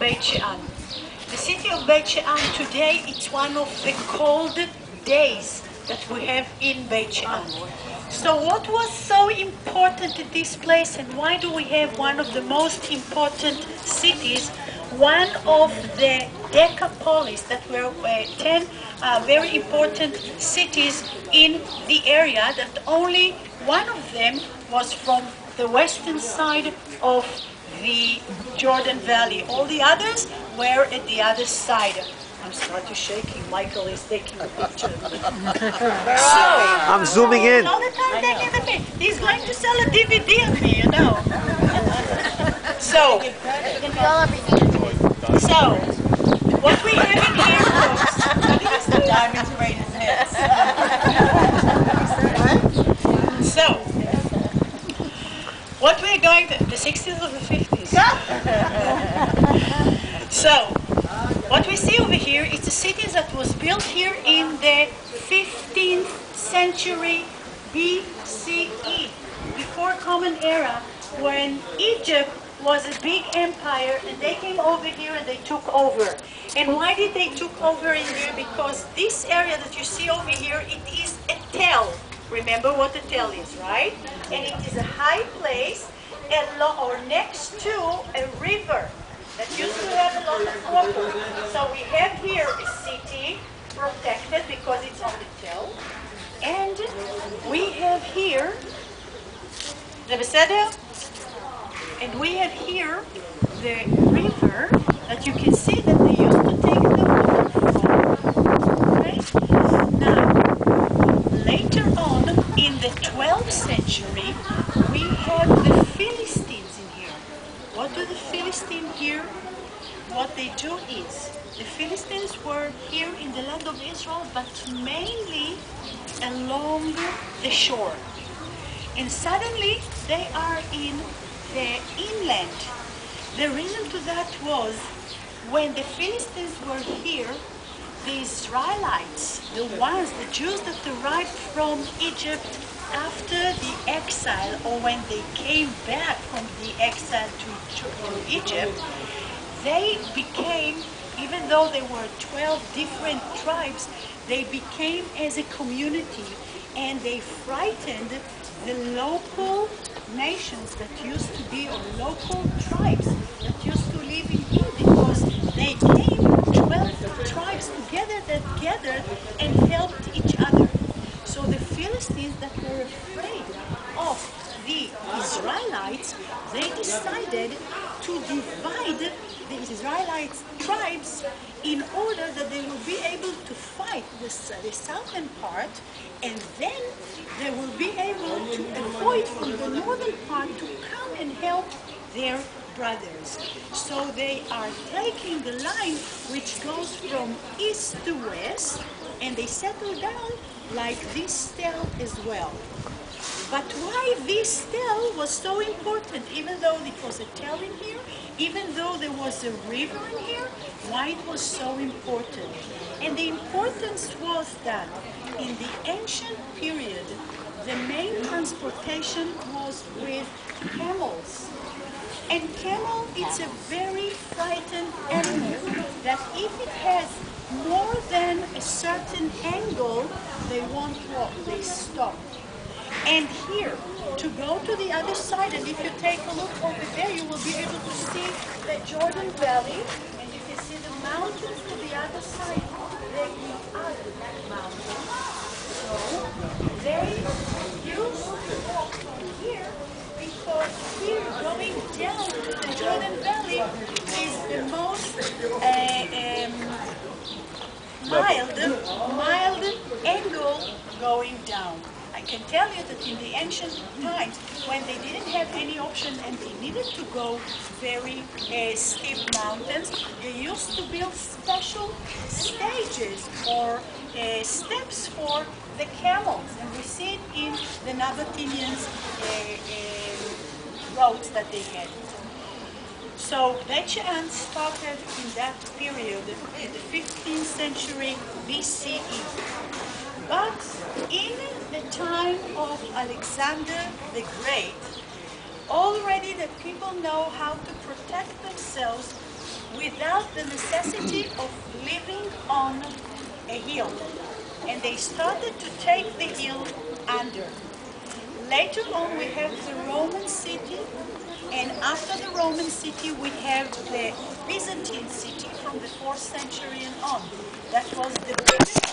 Beit She'an. The city of Beit She'an today, it's one of the cold days that we have in Beit She'an. So what was so important in this place, and why do we have one of the most important cities, one of the Decapolis, that were 10 very important cities in the area, that only one of them was from the western side of the Jordan Valley. All the others were at the other side. I'm starting shaking. Michael is taking a picture. I'm zooming in. All the time taking the picture. He's going to sell a DVD of me, you know. So what we have in here, folks, the diamonds rain his head. So, what we're going to, the 60s or the 50s? So, what we see over here is a city that was built here in the 15th century BCE, before Common Era, when Egypt was a big empire, and they came over here and they took over. And why did they took over in here? Because this area that you see over here, it is a tell. Remember what a tell is, right? And it is a high place or next to a river that used to have a lot of water. So we have here a city protected because it's on the tell. And we have here the Beseder. And we have here the river that you can see that they used to take the water from. Okay? Now, later on in the 12th century, we have the Philistines in here. What do the Philistines here? What they do is, the Philistines were here in the land of Israel, but mainly along the shore. And suddenly they are in the inland. The reason to that was when the Philistines were here, the Israelites, the ones, the Jews that arrived from Egypt after the exile, or when they came back from the exile to Egypt, they became, even though there were 12 different tribes, they became as a community, and they frightened the local nations that used to be, or local tribes that used to live in here, because they came 12 tribes together that gathered and helped each other. So the Philistines that were afraid of the Israelites, they decided to divide the Israelite tribes in order that they will be able to fight the southern part, and then they will be able to avoid from the northern part to come and help their brothers. So they are taking the line which goes from east to west, and they settle down like this tell as well. But why this tell was so important, even though it was a tell in here, even though there was a river in here, why it was so important? And the importance was that in the ancient period, the main transportation was with camels. And camel, it's a very frightened animal that if it has more than a certain angle, they won't walk, they stop. And here, to go to the other side, and if you take a look over there, you will be able to see the Jordan Valley, and you can see the mountains to the other side. They are that mountain. So, they used to walk from here, because here, going down to the Jordan Valley, is the most mild angle going down. I can tell you that in the ancient times, when they didn't have any option and they needed to go very steep mountains, they used to build special stages or steps for the camels. And we see it in the Nabateans roads that they had. So Beit She'an started in that period, in the 15th century BCE. But in the time of Alexander the Great, already the people know how to protect themselves without the necessity of living on a hill. And they started to take the hill under. Later on we have the Roman city, and after the Roman city we have the Byzantine city from the 4th century and on. That was the biggest